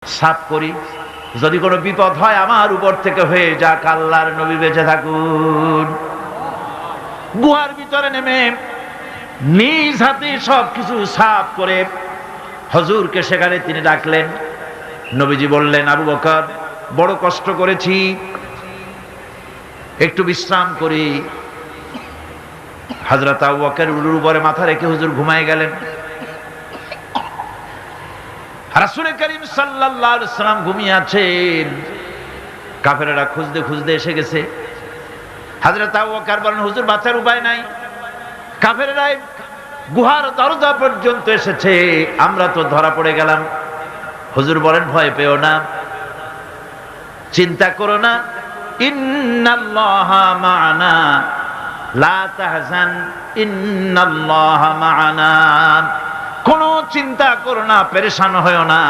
সাফ করি, যদি কোনো বিপদ হয় আমার উপর থেকে হয়ে যাক, আল্লাহর নবী বেঁচে থাকুন। গুহার ভিতরে নেমে নিজ হাতে সবকিছু সাফ করে হুজুরকে সেখানে তিনি ডাকলেন। নবীজি বললেন, আবু বকর, বড় কষ্ট করেছি, একটু বিশ্রাম করি। হযরত আবু বকর উলুর উপরে মাথা রেখে হুজুর ঘুমায় গেলেন। রাসূল করিম সাল্লাল্লাহু আলাইহি ওয়াসাল্লাম ঘুমিয়ে আছেন। কাফেররা খুঁজতে খুঁজতে এসে গেছে। হযরত আবু বকর বলেন, হুজুর বাঁচার উপায় নাই, কাফেররা গুহার দরজা পর্যন্ত এসেছে, আমরা তো ধরা পড়ে গেলাম। হুজুর বলেন, ভয় পেও না, চিন্তা করো না, ইন্নাল্লাহা মা'ানা, লা তাহজান, ইন্নাল্লাহা মা'ানা। কোনো চিন্তা করো না, পেরেশান হয়ো না,